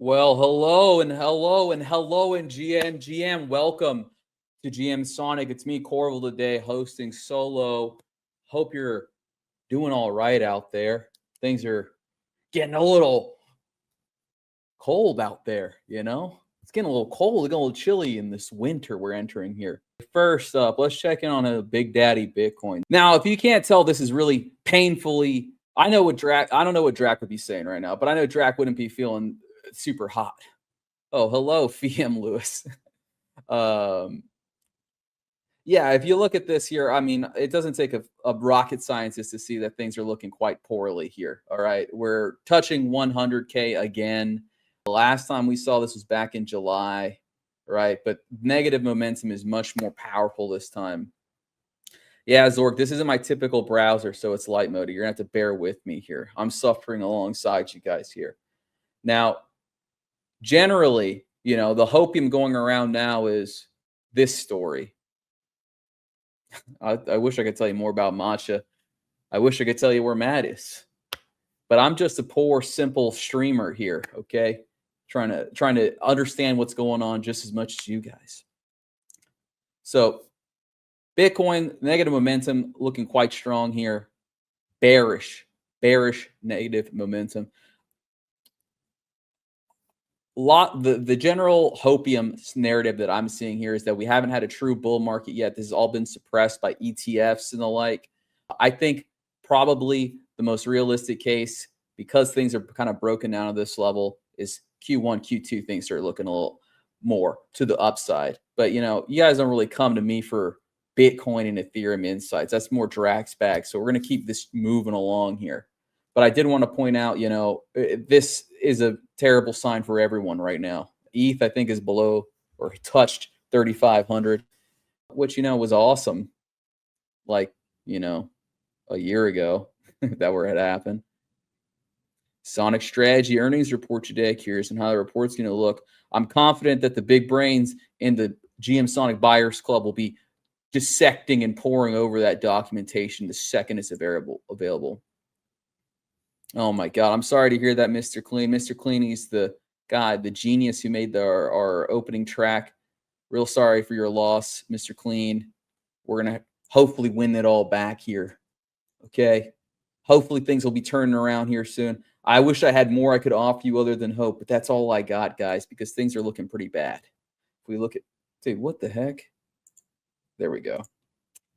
Well, hello and hello and hello and GM. Welcome to GM Sonic. It's me, Corval, today, hosting solo. Hope you're doing all right out there. Things are getting a little cold out there, you know? It's getting a little cold, getting a little chilly in this winter we're entering here. First up, let's check in on a Big Daddy Bitcoin. Now, if you can't tell, this is really painfully. I don't know what Drac would be saying right now, but I know Drac wouldn't be feeling super hot. Oh, hello, FM Lewis. Yeah, if you look at this here, I mean, it doesn't take a rocket scientist to see that things are looking quite poorly here. All right, we're touching 100K again. The last time we saw this was back in July, right? But negative momentum is much more powerful this time. Yeah, Zork, this isn't my typical browser, so it's light mode. You're gonna have to bear with me here. I'm suffering alongside you guys here. Now, generally, the hopium going around now is this story. I wish I could tell you more about matcha. I wish I could tell you where Matt is, but I'm just a poor, simple streamer here. Okay, trying to understand what's going on just as much as you guys. So, Bitcoin negative momentum looking quite strong here. Bearish negative momentum. The general hopium narrative that I'm seeing here is that we haven't had a true bull market yet. This has all been suppressed by ETFs and the like. I think probably the most realistic case, because things are kind of broken down at this level, is Q1, Q2, things start looking a little more to the upside. But, you guys don't really come to me for Bitcoin and Ethereum insights. That's more Drax bag. So we're going to keep this moving along here. But I did want to point out, this is a terrible sign for everyone right now. ETH, I think, is below or touched 3,500, which, was awesome. Like, a year ago that were had happened. Sonic Strategy earnings report today. Curious on how the report's going to look. I'm confident that the big brains in the GM Sonic Buyers Club will be dissecting and poring over that documentation the second it's available. Oh my God, I'm sorry to hear that, Mr. Clean. Mr. Clean, he's the guy, the genius who made our opening track. Real sorry for your loss, Mr. Clean. We're going to hopefully win it all back here. Okay? Hopefully things will be turning around here soon. I wish I had more I could offer you other than hope, but that's all I got, guys, because things are looking pretty bad. If we look at, dude, what the heck? There we go.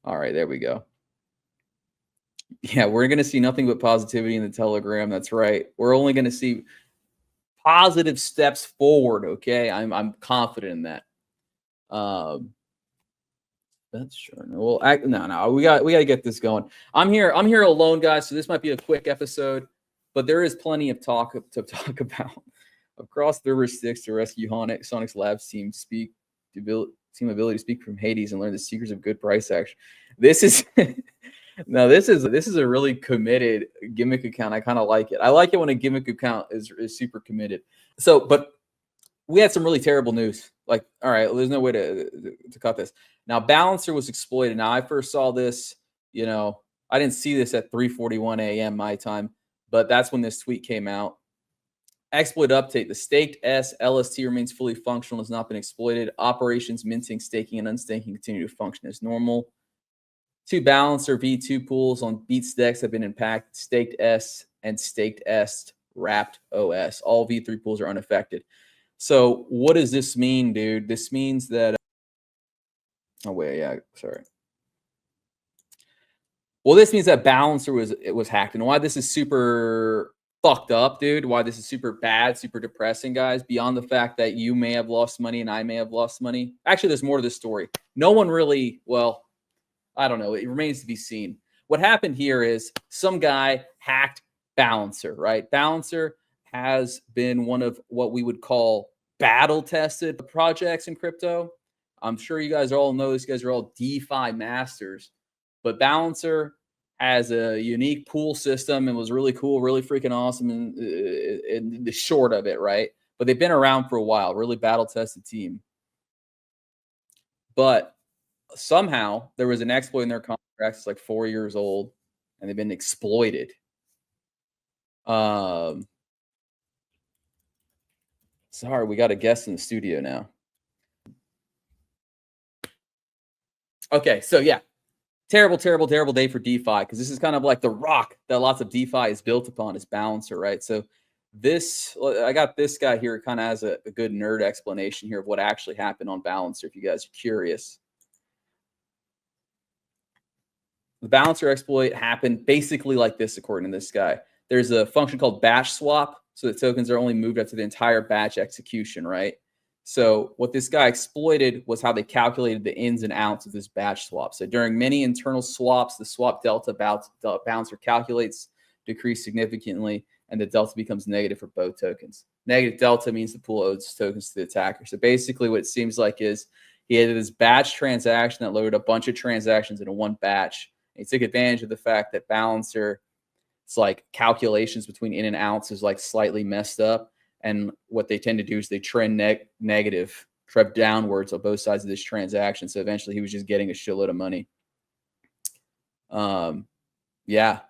All right, there we go. Yeah, we're going to see nothing but positivity in the Telegram. That's right. We're only going to see positive steps forward. Okay, I'm confident in that. That's sure. Well, no. We got to get this going. I'm here alone, guys. So this might be a quick episode, but there is plenty of talk to talk about. Across the river Styx to rescue Sonic's Labs team ability to speak from Hades and learn the secrets of good price action. This is. Now, this is a really committed gimmick account. I kind of like it. I like it when a gimmick account is super committed. So, but we had some really terrible news. Like, all right, there's no way to cut this. Now, Balancer was exploited. Now, I first saw this, I didn't see this at 3:41 a.m. my time, but that's when this tweet came out. Exploit update. The staked LST remains fully functional, has not been exploited. Operations, minting, staking, and unstaking continue to function as normal. 2 Balancer V2 pools on BeatStX have been impacted. Staked S and Staked S wrapped OS. All V3 pools are unaffected. So what does this mean, dude? This means that... Oh, wait, yeah, sorry. Well, this means that Balancer was hacked. And why this is super fucked up, dude, why this is super bad, super depressing, guys, beyond the fact that you may have lost money and I may have lost money. Actually, there's more to this story. No one really, well... I don't know. It remains to be seen. What happened here is some guy hacked Balancer, right? Balancer has been one of what we would call battle-tested projects in crypto. I'm sure you guys all know this. You guys are all DeFi masters. But Balancer has a unique pool system and was really cool, really freaking awesome in the short of it, right? But they've been around for a while. Really battle-tested team. But somehow there was an exploit in their contracts. It's like 4 years old, and they've been exploited. Sorry, we got a guest in the studio now. Okay, so yeah, terrible day for DeFi, because this is kind of like the rock that lots of DeFi is built upon, is Balancer, right? So I got this guy here kind of has a good nerd explanation here of what actually happened on Balancer, if you guys are curious. The Balancer exploit happened basically like this, according to this guy. There's a function called batch swap, so the tokens are only moved after the entire batch execution, right? So what this guy exploited was how they calculated the ins and outs of this batch swap. So during many internal swaps, the swap delta Balancer calculates decrease significantly, and the delta becomes negative for both tokens. Negative delta means the pool owes tokens to the attacker. So basically what it seems like is he had this batch transaction that loaded a bunch of transactions into one batch. And he took advantage of the fact that Balancer, it's like calculations between in and outs is like slightly messed up. And what they tend to do is they trend negative, trend downwards on both sides of this transaction. So eventually he was just getting a shitload of money. Yeah.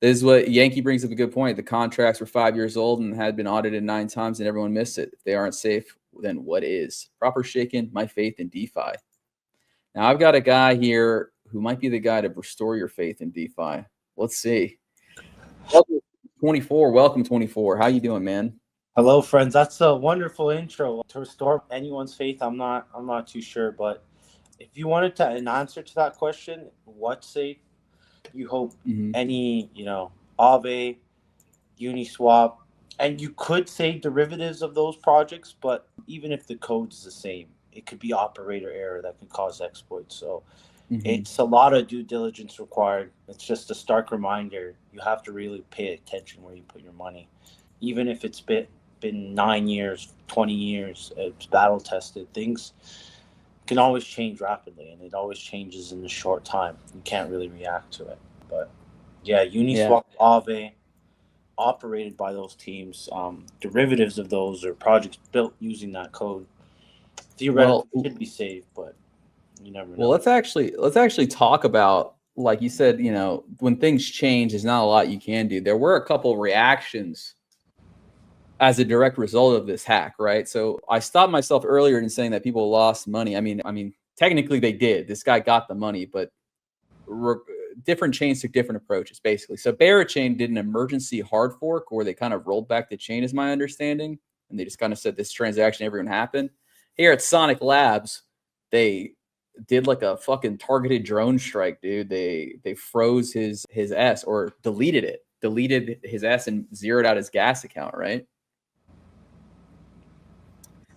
This is what Yankee brings up a good point. The contracts were 5 years old and had been audited 9 times and everyone missed it. If they aren't safe, then what is? Proper shaken my faith in DeFi. Now I've got a guy here who might be the guy to restore your faith in DeFi. Let's see. Welcome 24. Welcome 24. How you doing, man? Hello, friends. That's a wonderful intro. To restore anyone's faith, I'm not too sure, but if you wanted an answer to that question, what's safe? You hope any, Aave, Uniswap, and you could say derivatives of those projects, but even if the code is the same, it could be operator error that could cause exploits. So it's a lot of due diligence required. It's just a stark reminder. You have to really pay attention where you put your money. Even if it's been 9 years, 20 years, it's battle tested, things can always change rapidly, and it always changes in a short time. You can't really react to it. But yeah, Uniswap, Aave, operated by those teams, derivatives of those or projects built using that code, theoretically should be safe, but you never know. Well, let's actually talk about, like you said, when things change, there's not a lot you can do. There were a couple of reactions as a direct result of this hack, right? So I stopped myself earlier in saying that people lost money. I mean, technically they did. This guy got the money, but different chains took different approaches, basically. So Barachain did an emergency hard fork where they kind of rolled back the chain, is my understanding, and they just kind of said this transaction never even happened. Here at Sonic Labs, they did like a fucking targeted drone strike, dude. They froze his S, or deleted his S and zeroed out his gas account, right?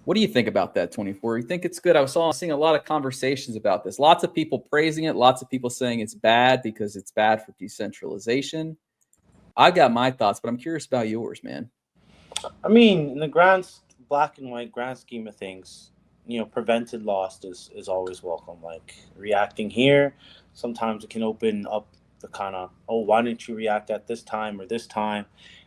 What do you think about that, 24? You think it's good? I was seeing a lot of conversations about this. Lots of people praising it. Lots of people saying it's bad because it's bad for decentralization. I got my thoughts, but I'm curious about yours, man. I mean, in the black and white grand scheme of things, prevented loss is always welcome. Like reacting here, sometimes it can open up the kind of, why didn't you react at this time or this time?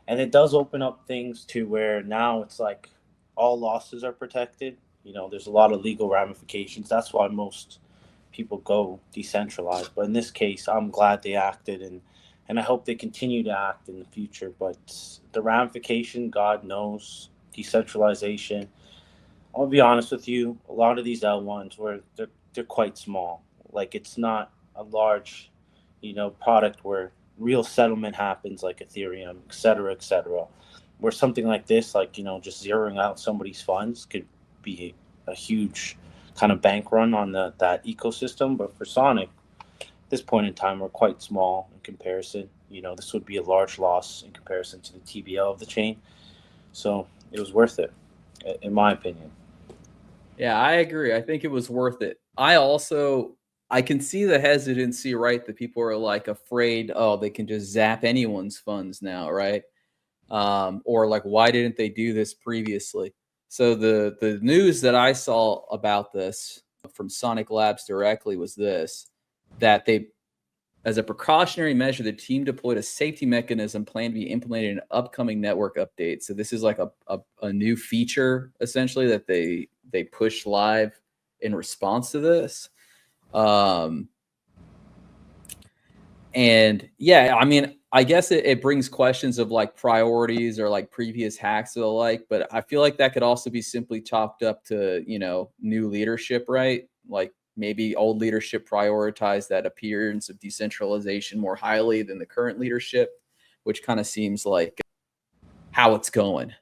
And it does open up things to where now it's like all losses are protected. There's a lot of legal ramifications. That's why most people go decentralized. But in this case, I'm glad they acted, and I hope they continue to act in the future. But the ramification, God knows, decentralization. I'll be honest with you, a lot of these L1s where they're quite small. Like it's not a large, product where real settlement happens like Ethereum, et cetera, where something like this, like, just zeroing out somebody's funds could be a huge kind of bank run on that ecosystem. But for Sonic, at this point in time, we're quite small in comparison. This would be a large loss in comparison to the TBL of the chain. So it was worth it, in my opinion. Yeah, I agree. I think it was worth it. I can see the hesitancy, right? That people are like afraid, they can just zap anyone's funds now, right? Or like, why didn't they do this previously? So the news that I saw about this from Sonic Labs directly was that they, as a precautionary measure, the team deployed a safety mechanism planned to be implemented in an upcoming network update. So this is like a new feature, essentially, that they pushed live in response to this. And yeah, I mean, I guess it brings questions of like priorities or like previous hacks or the like, but I feel like that could also be simply chalked up to, new leadership, right? Like maybe old leadership prioritized that appearance of decentralization more highly than the current leadership, which kind of seems like how it's going.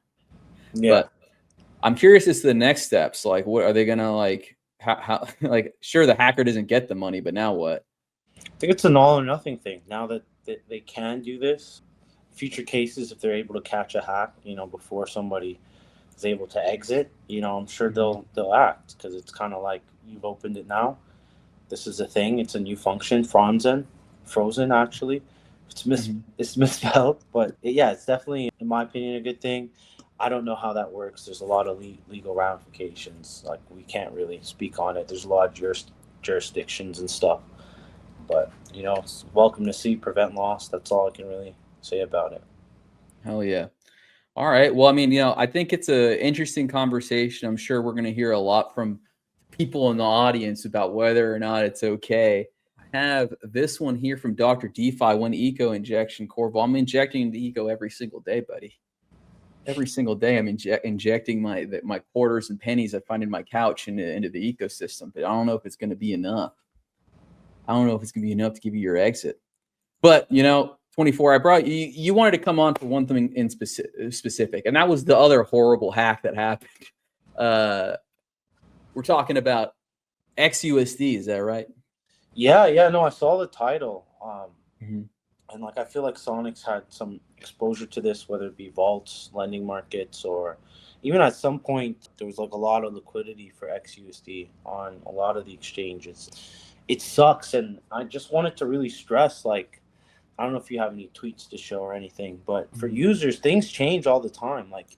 Yeah. But I'm curious as to the next steps. Like, what are they gonna like? How like? Sure, the hacker doesn't get the money, but now what? I think it's an all or nothing thing. Now that they can do this, future cases, if they're able to catch a hack, before somebody is able to exit, I'm sure Mhm. they'll act, because it's kind of like, you've opened it now. This is a thing. It's a new function. Frozen actually. Mhm. It's misspelled, but yeah, it's definitely, in my opinion, a good thing. I don't know how that works. There's a lot of legal ramifications. Like, we can't really speak on it. There's a lot of jurisdictions and stuff. But it's welcome to see, prevent loss. That's all I can really say about it. Hell yeah. All right. Well, I mean, I think it's a interesting conversation. I'm sure we're going to hear a lot from people in the audience about whether or not it's okay. I have this one here from Dr. DeFi, one eco injection, Corval. I'm injecting the eco every single day, buddy. Every single day, I'm injecting my quarters and pennies I find in my couch into the ecosystem. But I don't know if it's going to be enough. I don't know if it's going to be enough to give you your exit. But 24. I brought you. You wanted to come on for one thing in specific, and that was the other horrible hack that happened. We're talking about xUSD. Is that right? Yeah, no, I saw the title. Mhm. And like, I feel like Sonic's had some exposure to this, whether it be vaults, lending markets, or even at some point there was like a lot of liquidity for xUSD on a lot of the exchanges. It sucks, and I just wanted to really stress, like, I don't know if you have any tweets to show or anything, but for Mhm. users, things change all the time. Like,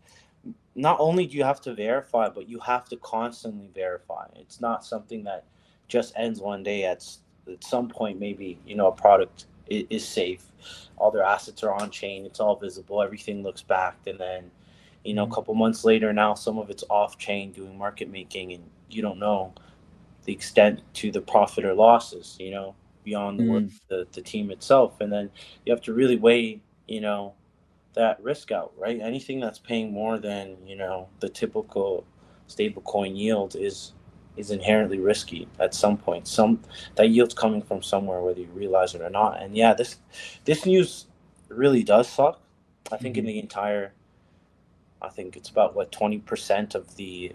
not only do you have to verify, but you have to constantly verify. It's not something that just ends one day. At some point, maybe a product is safe, all their assets are on chain, it's all visible, everything looks backed, and then a Mhm. couple months later, now some of it's off chain doing market making, and you don't know the extent to the profit or losses. Beyond the work Mm. of the team itself, and then you have to really weigh that risk out, right? Anything that's paying more than the typical stablecoin yield is inherently risky at some point. That yield's coming from somewhere, whether you realize it or not. And yeah, this news really does suck. I think in Mhm. the entire, I think it's about, what, 20% of the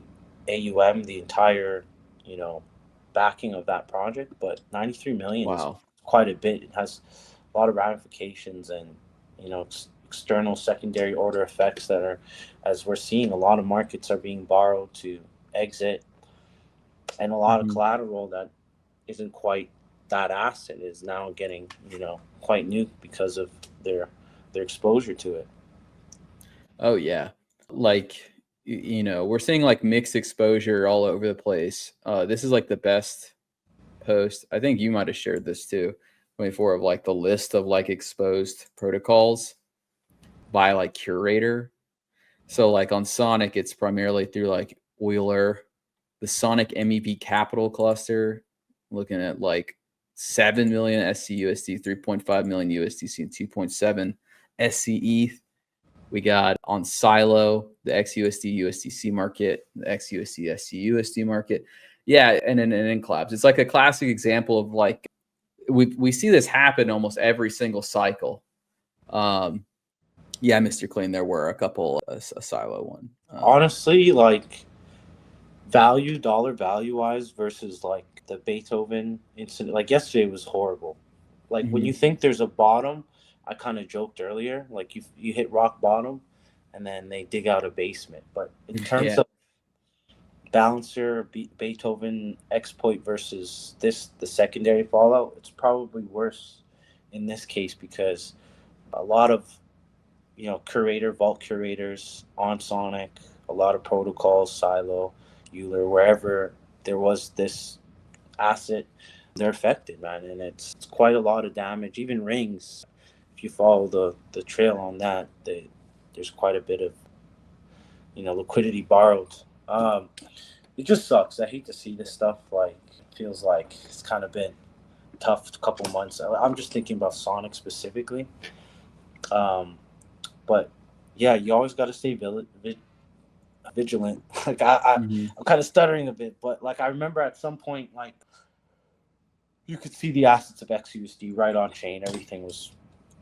AUM, the entire you know backing of that project, but 93 million is Wow. quite a bit. It has a lot of ramifications, and external secondary order effects that are, as we're seeing, a lot of markets are being borrowed to exit, and a lot of Mhm. collateral that isn't quite that asset is now getting quite nuked because of their exposure to it. Oh yeah. Like we're seeing like mixed exposure all over the place. This is like the best post. I think you might have shared this too. 24 of like the list of like exposed protocols by like curator. So like on Sonic, it's primarily through like Euler, the Sonic MEV Capital cluster, looking at like 7 million SCUSD, 3.5 million USDC, and 2.7 SCE. We got on Silo, the XUSD USDC market, the XUSD SCUSD market. Yeah, and then in collabs. It's like a classic example of like we see this happen almost every single cycle. Um, yeah, Mr. Clean, there were a couple a Silo one. Honestly, like, dollar value wise, versus like the Beethoven incident, like yesterday was horrible. Like, when you Mhm. think there's a bottom, I kind of joked earlier, like, you hit rock bottom, and then they dig out a basement. But in terms Yeah. of balancer, Beethoven exploit versus the secondary fallout, it's probably worse in this case, because a lot of vault curators on Sonic, a lot of protocols, Silo, Euler, wherever there was this asset, they're affected, man, and it's quite a lot of damage. Even rings, if you follow the trail on that, there's quite a bit of liquidity borrowed. It just sucks. I hate to see this stuff. Like, feels like it's kind of been tough couple months. I'm just thinking about Sonic specifically. But yeah, you always got to stay vigilant. Like Hmm. I'm kind of stuttering a bit, but like I remember at some point, like you could see the assets of xUSD right on chain. Everything was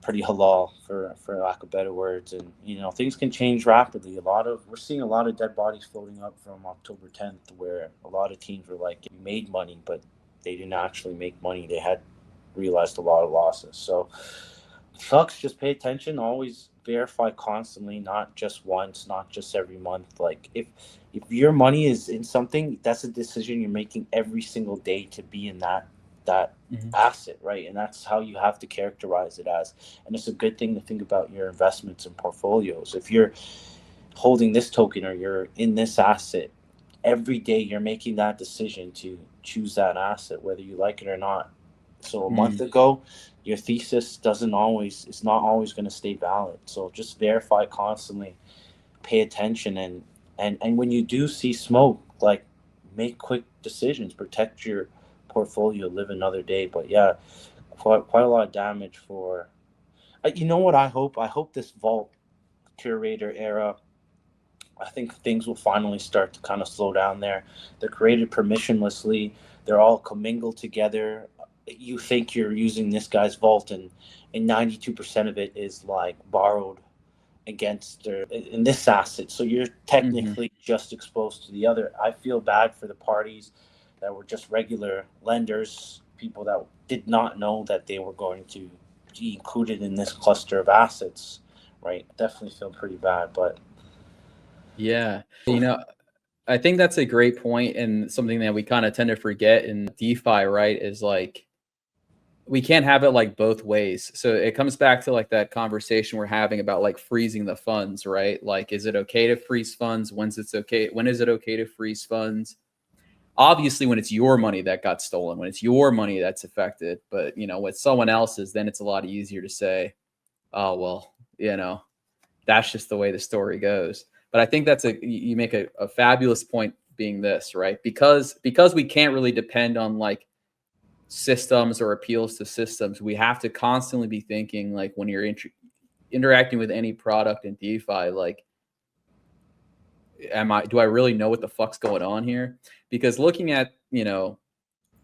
pretty halal, for lack of better words, and things can change rapidly. We're seeing a lot of dead bodies floating up from October 10th, where a lot of teams were like we made money, but they didn't actually make money. They had realized a lot of losses. So sucks. Just pay attention. Always verify constantly, not just once, not just every month. Like if your money is in something, that's a decision you're making every single day to be in that Hmm. asset, right? And that's how you have to characterize it as. And it's a good thing to think about your investments and portfolios. If you're holding this token or you're in this asset, every day you're making that decision to choose that asset, whether you like it or not. So a month Hmm. ago, your thesis doesn't always it's not always going to stay valid. So just verify constantly, pay attention, and when you do see smoke, like make quick decisions, protect your portfolio, live another day. But yeah, quite a lot of damage for. You know what I hope? I hope this vault curator era, I think things will finally start to kind of slow down there. They're created permissionlessly. They're all commingled together. You think you're using this guy's vault, and 92% of it is like borrowed against their in this asset. So you're Hmm. technically just exposed to the other. I feel bad for the parties that were just regular lenders, people that did not know that they were going to be included in this cluster of assets. Right? Definitely feel pretty bad, but Yeah. I think that's a great point and something that we kind of tend to forget in DeFi, right? Is like we can't have it like both ways. So it comes back to like that conversation we're having about like freezing the funds, right? Like, is it okay to freeze funds? When is it okay to freeze funds? Obviously, when it's your money that got stolen, when it's your money that's affected. But with someone else's, then it's a lot easier to say, oh well, that's just the way the story goes. But I think you make a fabulous point being this, right? Because we can't really depend on like systems or appeals to systems, we have to constantly be thinking like when you're interacting with any product in DeFi, like, do I really know what the fuck's going on here? Because looking at,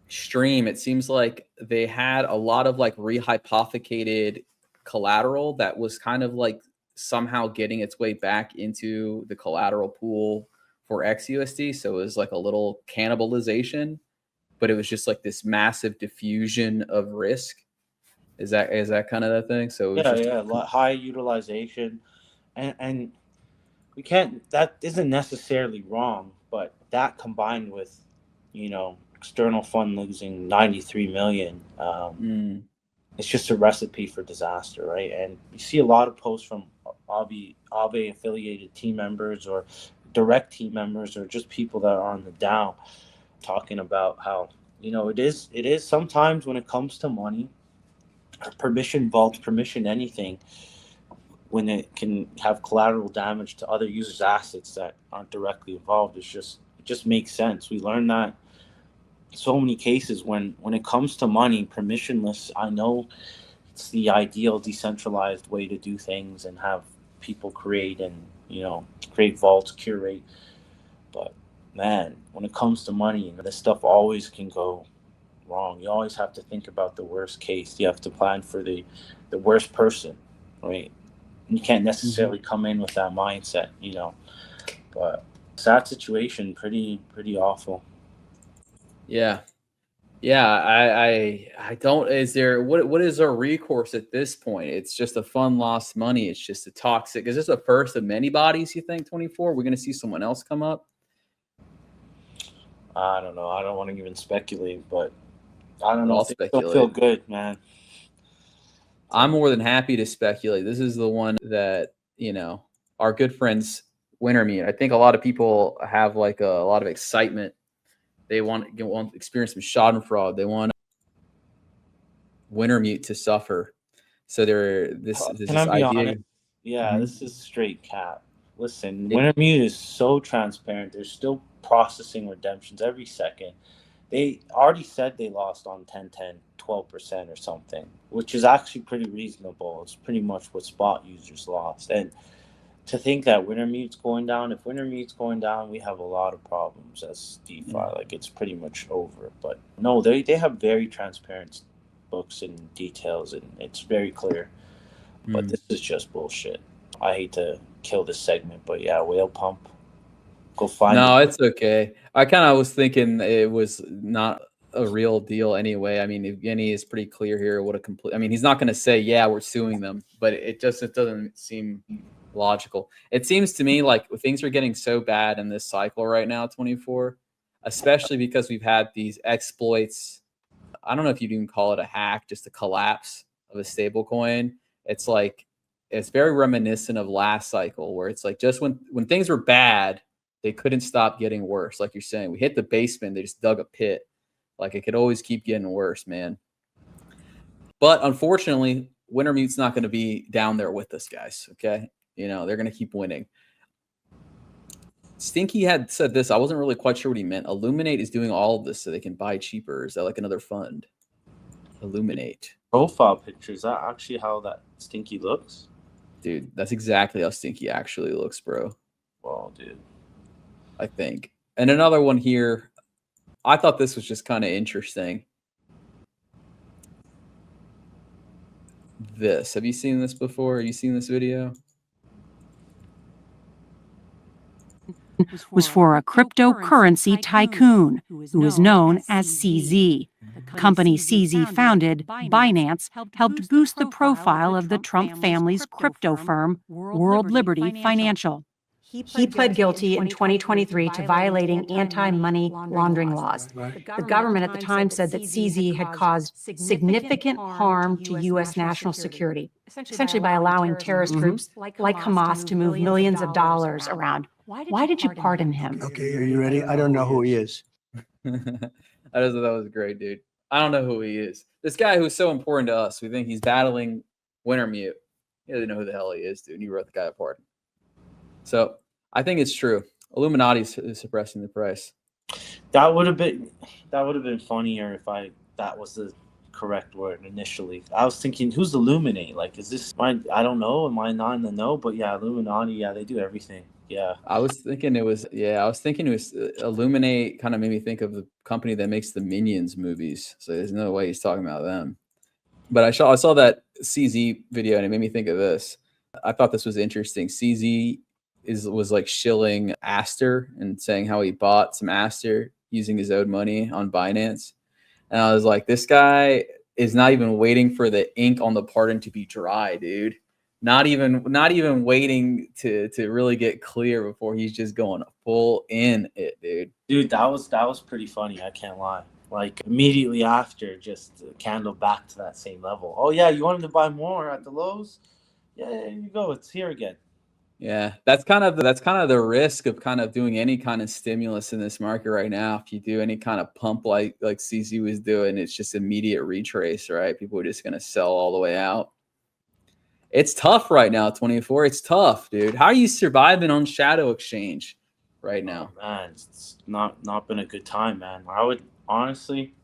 Stream, it seems like they had a lot of like rehypothecated collateral that was kind of like somehow getting its way back into the collateral pool for xUSD. So it was like a little cannibalization, but it was just like this massive diffusion of risk. Is that kind of the thing? So it was yeah, just yeah, high utilization, and we can't. That isn't necessarily wrong, but that combined with, external fund losing 93 million, mm, it's just a recipe for disaster, right? And you see a lot of posts from Aave affiliated team members or direct team members or just people that are on the DAO talking about how it is sometimes when it comes to money, permission vaults, permission anything, when it can have collateral damage to other users' assets that aren't directly involved. It just makes sense. We learned that so many cases when it comes to money, permissionless. I know it's the ideal decentralized way to do things and have people create and create vaults, curate. But man, when it comes to money, this stuff always can go wrong. You always have to think about the worst case. You have to plan for the worst person, right? You can't mhm. necessarily come in with that mindset. But sad situation, pretty awful. Yeah. Yeah, I don't. Is there what is our recourse at this point? It's just a fun lost money. It's just a toxic. Is this a first of many bodies? You think 24? We're gonna see someone else come up. I don't know. I don't want to even speculate, but I don't Well, know. I'll Things don't feel speculate. good, man. I'm more than happy to speculate. This is the one that our good friends Wintermute. I think a lot of people have like a lot of excitement. They want to experience some Schadenfreude. They want Wintermute to suffer. So there's Can I this be idea. honest? Yeah, Mhm. this is straight cap. Listen, Wintermute is so transparent. They're still processing redemptions every second. They already said they lost on 12% or something, which is actually pretty reasonable. It's pretty much what spot users lost. And to think that Wintermute's going down, if Wintermute's going down, we have a lot of problems as DeFi. Like, it's pretty much over. But no, they have very transparent books and details, and it's very clear. But this is just bullshit. I hate to kill this segment, but yeah, whale pump. Go find No, it. it's okay. I kind of was thinking it was not a real deal anyway. I mean, Evgeny is pretty clear here what a complete. I mean, he's not going to say, "Yeah, we're suing them," but it doesn't seem logical. It seems to me like things are getting so bad in this cycle right now, 24, especially because we've had these exploits. I don't know if you'd even call it a hack, just a collapse of a stable coin. It's like it's very reminiscent of last cycle where it's like just when things were bad, they couldn't stop getting worse. Like you're saying, we hit the basement, they just dug a pit. Like it could always keep getting worse, man. But unfortunately, Wintermute's not going to be down there with us, guys. Okay. You know, they're going to keep winning. Stinky had said this. I wasn't really quite sure what he meant. Illuminate is doing all of this so they can buy cheaper. Is that like another fund? Illuminate. Profile picture. Is that actually how that Stinky looks? Dude, that's exactly how Stinky actually looks, bro. Well, dude. I think. And another one here. I thought this was just kind of interesting. This. Have you seen this before? Have you seen this video? Was for a cryptocurrency tycoon who is known as CZ. The company CZ founded, Binance, helped boost the profile of the Trump family's crypto firm, World Liberty Financial. He pled guilty in 2023 to violating anti-money laundering laws. The government at the time said that CZ had caused significant harm to U.S. national security, essentially by allowing terrorist groups like Hamas to move millions of dollars around. Why did you pardon him? Okay, are you ready? I don't know who he is. That was great, dude. I don't know who he is. This guy who's so important to us. We think he's battling Wintermute. He doesn't know who the hell he is, dude. And you wrote the guy a pardon. So I think it's true. Illuminati is suppressing the price. That would have been funnier if that was the correct word initially. I was thinking, who's Illuminate? Like, is this mine? I don't know. Am I not in the know? But yeah, Illuminati. Yeah, they do everything. Yeah. I was thinking it was Illuminate. Kind of made me think of the company that makes the Minions movies. So there's no way he's talking about them. But I saw that CZ video and it made me think of this. I thought this was interesting. CZ was like shilling Aster and saying how he bought some Aster using his own money on Binance. And I was like, this guy is not even waiting for the ink on the pardon to be dry, dude. Not even waiting to really get clear before he's just going full in it, dude. Dude, that was pretty funny. I can't lie. Like immediately after, just candle back to that same level. Oh yeah, you wanted to buy more at the lows? Yeah, there you go. It's here again. Yeah, that's kind of the risk of kind of doing any kind of stimulus in this market right now. If you do any kind of pump like CZ was doing, it's just immediate retrace, right? People are just going to sell all the way out. It's tough right now, 24. It's tough, dude. How are you surviving on Shadow Exchange right now? Oh, man, it's not been a good time, man. I would honestly,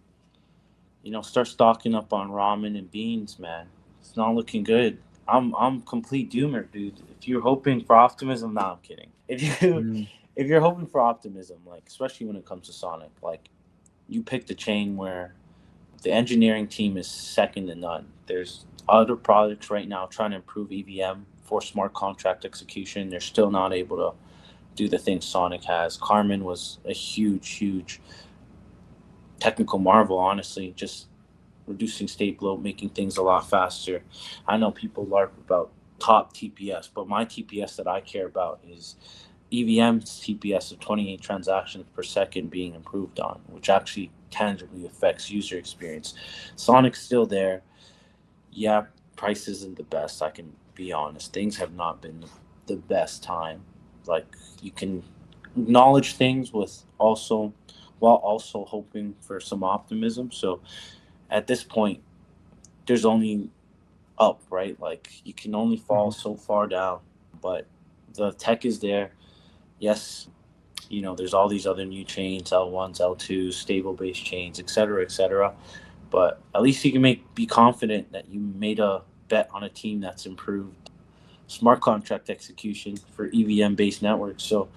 start stocking up on ramen and beans, man. It's not looking good. I'm complete doomer, dude. If you're hoping for optimism, nah, I'm kidding. If you're hoping for optimism, like especially when it comes to Sonic, like you picked a chain where the engineering team is second to none. There's other projects right now trying to improve EVM for smart contract execution. They're still not able to do the things Sonic has. Carmen was a huge technical marvel, honestly, just reducing state bloat, making things a lot faster. I know people LARP about top TPS, but my TPS that I care about is EVM's TPS of 28 transactions per second being improved on, which actually tangibly affects user experience. Sonic's still there. Yeah, price isn't the best, I can be honest. Things have not been the best time. Like, you can acknowledge things while also hoping for some optimism. So at this point, there's only up, right? Like, you can only fall so far down, but the tech is there. Yes, There's all these other new chains, L1s, L2s, stable-based chains, et cetera, et cetera. But at least you can be confident that you made a bet on a team that's improved smart contract execution for EVM-based networks. So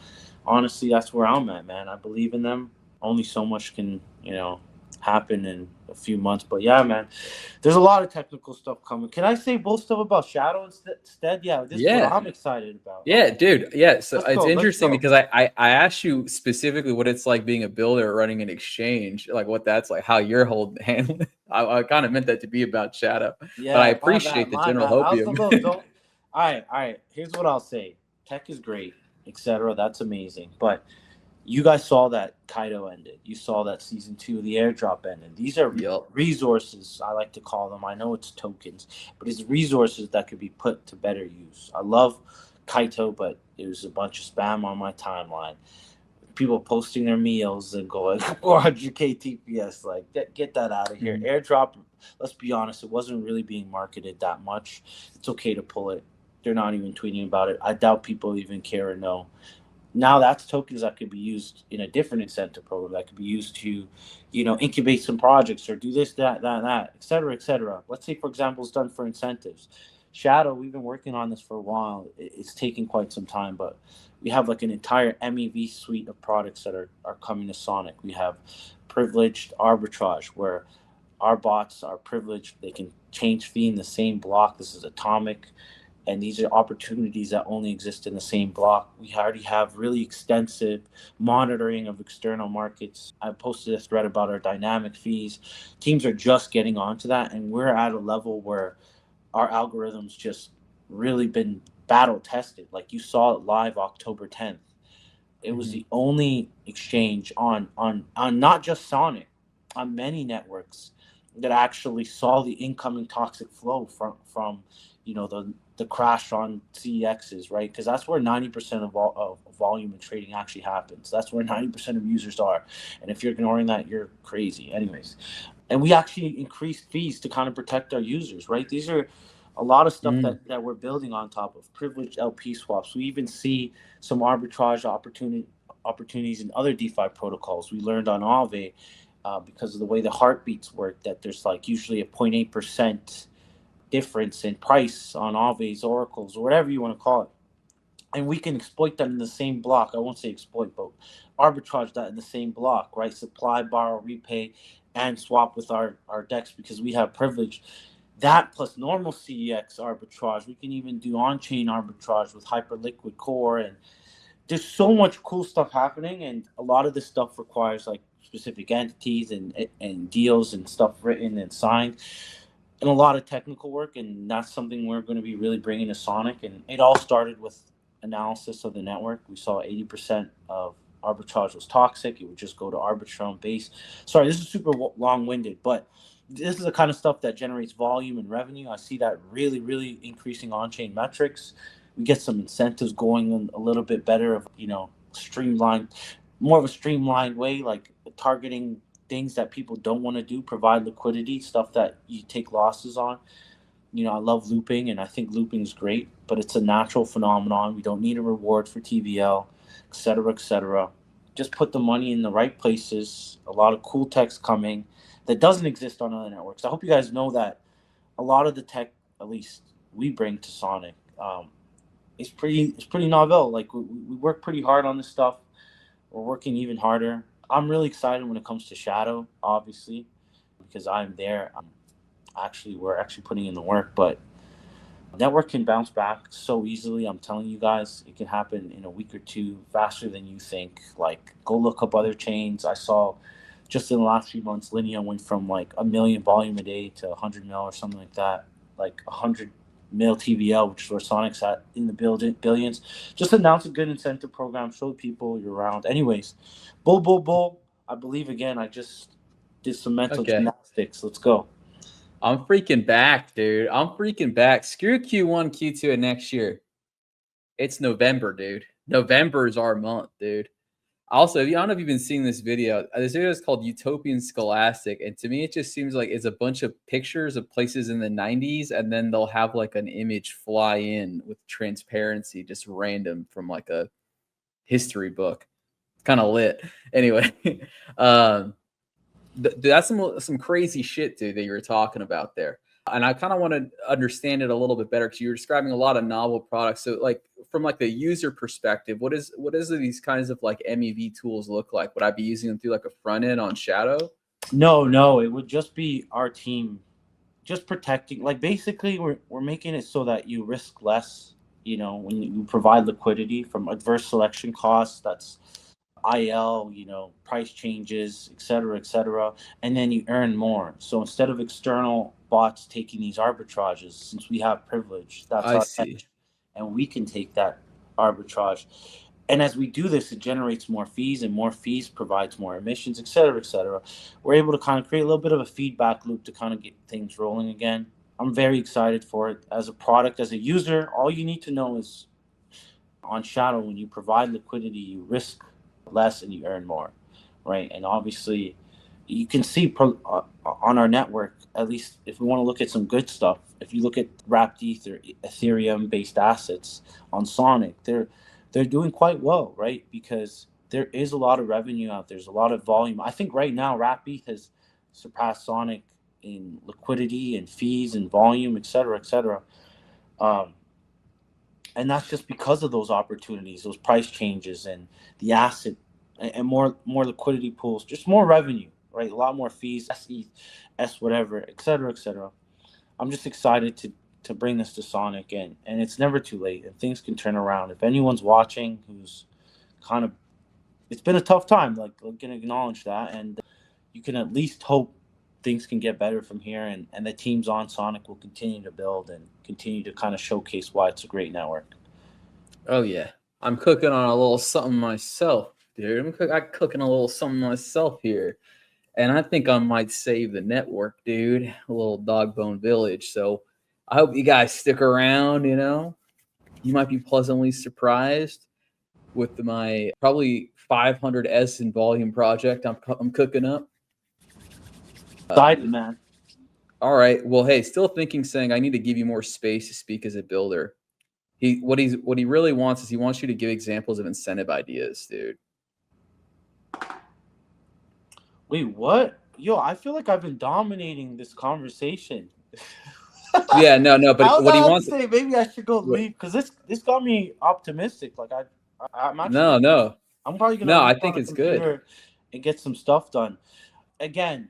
honestly, that's where I'm at, man. I believe in them. Only so much can, happen in a few months. But yeah, man, there's a lot of technical stuff coming. Can I say both stuff about Shadow instead? Yeah, this is what I'm excited about. Yeah, okay. Dude. Yeah. So Let's it's go, interesting because I asked you specifically what it's like being a builder running an exchange, like what that's like, how you're handling. I kind of meant that to be about Shadow, Yeah, but I appreciate the general hopium. All right. Here's what I'll say. Tech is great, etc. That's amazing. But you guys saw that Kaido ended. You saw that season 2 of the airdrop ended. These are resources, I like to call them. I know it's tokens, but it's resources that could be put to better use. I love Kaito, but it was a bunch of spam on my timeline. People posting their meals and going 400k TPS. Like, get that out of here. Airdrop, let's be honest, it wasn't really being marketed that much. It's okay to pull it. They're not even tweeting about it. I doubt people even care or know. Now that's tokens that could be used in a different incentive program that could be used to, incubate some projects or do this, that, et cetera, et cetera. Let's say, for example, it's done for incentives. Shadow, we've been working on this for a while. It's taking quite some time, but we have like an entire MEV suite of products that are coming to Sonic. We have privileged arbitrage where our bots are privileged. They can change fee in the same block. This is atomic. And these are opportunities that only exist in the same block. We already have really extensive monitoring of external markets. I posted a thread about our dynamic fees. Teams are just getting onto that, and we're at a level where our algorithms just really been battle tested. Like, you saw it live October 10th. It was the only exchange on not just Sonic, on many networks that actually saw the incoming toxic flow from the crash on CEXs, right? Because that's where 90% of volume and trading actually happens. That's where 90% of users are. And if you're ignoring that, you're crazy. Anyways, and we actually increased fees to kind of protect our users, right? These are a lot of stuff that we're building on top of privileged LP swaps. We even see some arbitrage opportunities in other DeFi protocols. We learned on Aave because of the way the heartbeats work, that there's like usually a 0.8% difference in price on Aave's oracles or whatever you want to call it. And we can exploit that in the same block. I won't say exploit, but arbitrage that in the same block, right? Supply, borrow, repay, and swap with our DEX because we have privilege. That plus normal CEX arbitrage. We can even do on-chain arbitrage with Hyperliquid Core. And there's so much cool stuff happening. And a lot of this stuff requires like specific entities and deals and stuff written and signed. And a lot of technical work, and that's something we're going to be really bringing to Sonic. And it all started with analysis of the network. We saw 80% of arbitrage was toxic. It would just go to Arbitrum base. Sorry, this is super long-winded, but this is the kind of stuff that generates volume and revenue. I see that really, really increasing on-chain metrics. We get some incentives going a little bit better of, more of a streamlined way, like targeting things that people don't want to do, provide liquidity, stuff that you take losses on. I love looping, and I think looping is great, but it's a natural phenomenon. We don't need a reward for TVL, et cetera, et cetera. Just put the money in the right places. A lot of cool tech's coming that doesn't exist on other networks. I hope you guys know that a lot of the tech, at least we bring to Sonic, it's pretty novel. Like, we work pretty hard on this stuff. We're working even harder. I'm really excited when it comes to Shadow, obviously, because I'm there. We're actually putting in the work, but network can bounce back so easily. I'm telling you guys, it can happen in a week or two, faster than you think. Like, go look up other chains. I saw just in the last few months, Linea went from like 1 million volume a day to 100 mil or something like that, like 100 mil TVL, which is where Sonic's at in the billions. Just announce a good incentive program, show people you're around. Anyways, bull. I believe again. I just did some mental gymnastics. Let's go. I'm freaking back, dude. I'm freaking back. Screw Q1, Q2 of next year. It's November, dude. November is our month, dude. Also, I don't know if you've been seeing this video. This video is called Utopian Scholastic. And to me, it just seems like it's a bunch of pictures of places in the 90s. And then they'll have like an image fly in with transparency, just random from like a history book. kind of lit. Anyway, that's some crazy shit, dude, that you were talking about there. And I kind of want to understand it a little bit better because you were describing a lot of novel products. So, like from like the user perspective, what is these kinds of like MEV tools look like? Would I be using them through like a front end on Shadow? No, it would just be our team just protecting. Like basically, we're making it so that you risk less. You know, when you provide liquidity from adverse selection costs, that's IL, you know, price changes, et cetera, and then you earn more. So instead of external bots taking these arbitrages, since we have privilege, that's I our see. edge, and we can take that arbitrage. And as we do this, it generates more fees, and more fees provides more emissions, et cetera. We're able to kind of create a little bit of a feedback loop to kind of get things rolling again. I'm very excited for it. As a product, as a user, all you need to know is on Shadow, when you provide liquidity, you risk less and you earn more, right? And obviously, you can see on our network, at least if we want to look at some good stuff, if you look at wrapped ETH or Ethereum-based assets on Sonic, they're doing quite well, right? Because there is a lot of revenue out there. There's a lot of volume. I think right now, wrapped ETH has surpassed Sonic in liquidity and fees and volume, et cetera. And that's just because of those opportunities, those price changes, and the asset, and more liquidity pools, just more revenue, right? A lot more fees, S whatever, et cetera. I'm just excited to bring this to Sonic, and it's never too late, and things can turn around. If anyone's watching who's kind of, it's been a tough time, like we can acknowledge that, and you can at least hope things can get better from here, and the teams on Sonic will continue to build and continue to kind of showcase why it's a great network. Oh yeah, I'm cooking on a little something myself, dude. I'm cooking a little something myself here, and I think I might save the network, dude. A little dog bone village. So I hope you guys stick around. You know, you might be pleasantly surprised with my probably 500S in volume project I'm cooking up. Excited, man. All right. Well, hey, still thinking, saying I need to give you more space to speak as a builder. What he really wants is he wants you to give examples of incentive ideas, dude. Wait, what? Yo, I feel like I've been dominating this conversation. Yeah, no, but what he wants. Say maybe I should go leave because this got me optimistic. Like I'm actually No. I'm probably gonna No, I leave think on it's the good. computer and get some stuff done. Again,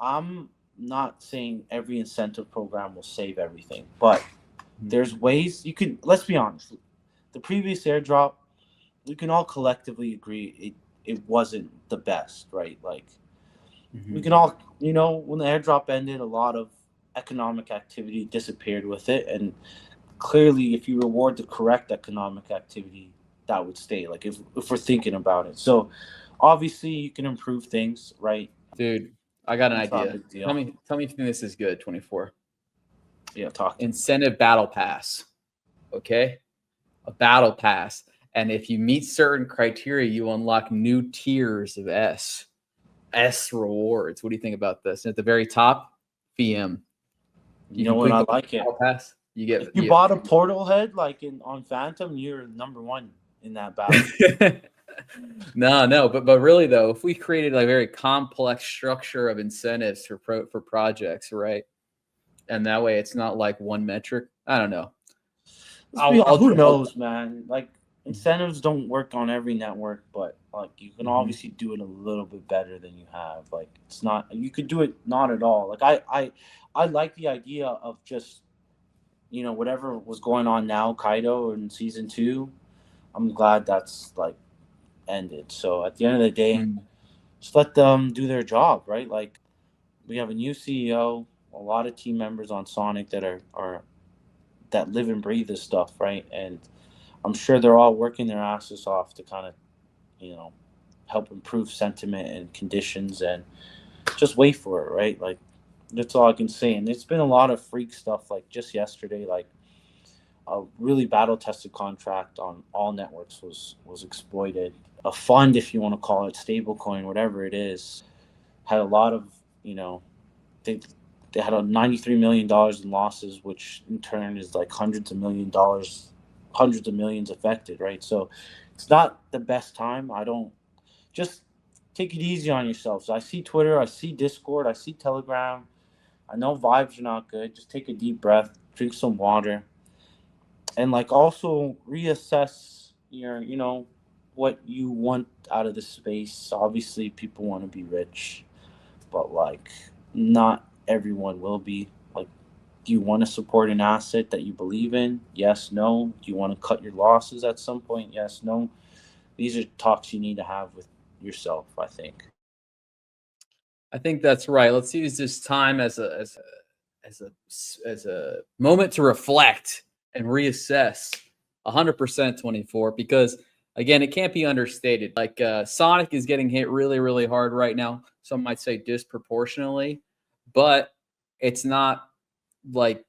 I'm not saying every incentive program will save everything, but there's ways you can. Let's be honest. The previous airdrop, we can all collectively agree it wasn't the best, right? Like we can all, you know, when the airdrop ended, a lot of economic activity disappeared with it, and clearly, if you reward the correct economic activity, that would stay. Like if we're thinking about it, so obviously you can improve things, right? Dude, I got an It's not a idea. big deal. Tell me if you think this is good. 24. Yeah, talk. Incentive battle pass. Okay, a battle pass, and if you meet certain criteria, you unlock new tiers of S rewards. What do you think about this? And at the very top, VM. You know what? I like it. Battle pass. You get. If you bought a portal head like on Phantom, you're number one in that battle. No, but really though, if we created a very complex structure of incentives for projects, right? And that way, it's not like one metric. I don't know. Who knows, man? Like incentives don't work on every network, but like you can obviously do it a little bit better than you have. Like it's not, you could do it not at all. Like I like the idea of just, you know, whatever was going on now, Kaido in season 2. I'm glad that's like ended. So at the end of the day, just let them do their job, right? Like we have a new CEO, a lot of team members on Sonic that are that live and breathe this stuff, right? And I'm sure they're all working their asses off to kind of, you know, help improve sentiment and conditions, and just wait for it, right? Like that's all I can say. And there's been a lot of freak stuff, like just yesterday, like a really battle tested contract on all networks was exploited. A fund, if you want to call it stablecoin, whatever it is, had a lot of, you know, they had a $93 million in losses, which in turn is like hundreds of millions affected, right? So It's not the best time. Just take it easy on yourselves. I see Twitter, I see Discord, I see Telegram. I know vibes are not good. Just take a deep breath, drink some water, and like also reassess your, what you want out of the space. Obviously, people want to be rich, but like not everyone will be. Like, do you want to support an asset that you believe in? Yes, no. Do you want to cut your losses at some point? Yes, no. These are talks you need to have with yourself, I think. I think that's right. Let's use this time as a moment to reflect and reassess. 100% 24, because again, it can't be understated. Like Sonic is getting hit really, really hard right now. Some might say disproportionately, but it's not like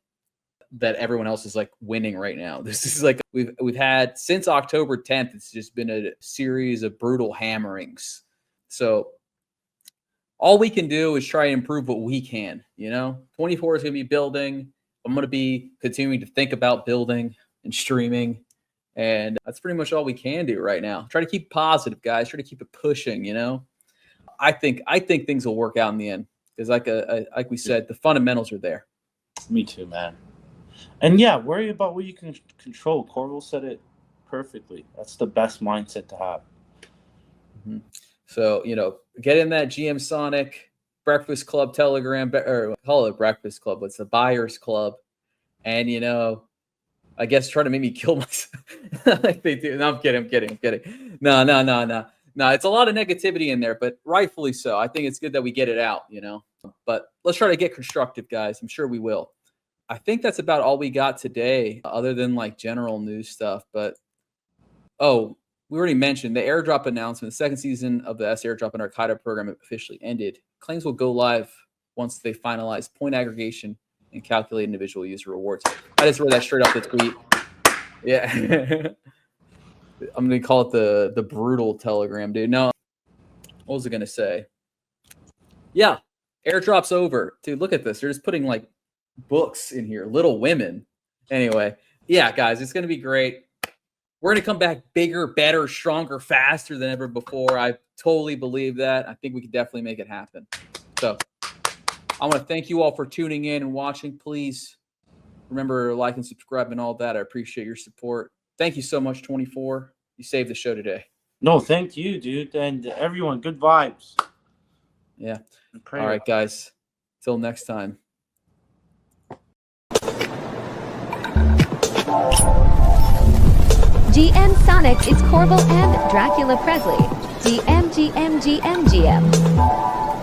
that everyone else is like winning right now. This is like we've had since October 10th. It's just been a series of brutal hammerings. So all we can do is try and improve what we can. 24 is going to be building. I'm going to be continuing to think about building and streaming. And that's pretty much all we can do right now. Try to keep positive, guys. Try to keep it pushing, I think things will work out in the end. Because like we said, the fundamentals are there. Me too, man. And yeah, worry about what you can control. Corval said it perfectly. That's the best mindset to have. Mm-hmm. So, get in that GM Sonic Breakfast Club Telegram, or call it Breakfast Club. It's a buyer's club. And, I guess try to make me kill myself like they do. No, I'm kidding. No. It's a lot of negativity in there, but rightfully so. I think it's good that we get it out, But let's try to get constructive, guys. I'm sure we will. I think that's about all we got today, other than like general news stuff. But, we already mentioned the airdrop announcement. The second season of the S airdrop and Arcada program officially ended. Claims will go live once they finalize point aggregation and calculate individual user rewards. I just read that straight off the tweet. Yeah. I'm going to call it the brutal Telegram, dude. No, what was I going to say? Yeah, airdrop's over. Dude, look at this. They're just putting like books in here. Little Women. Anyway, yeah, guys, it's going to be great. We're going to come back bigger, better, stronger, faster than ever before. I totally believe that. I think we can definitely make it happen. So I want to thank you all for tuning in and watching. Please remember to like and subscribe and all that. I appreciate your support. Thank you so much, 24. You saved the show today. No, thank you, dude. And everyone, good vibes. Yeah. All right, guys. Till next time. GM Sonic is Corval and Dracula Presley. GM.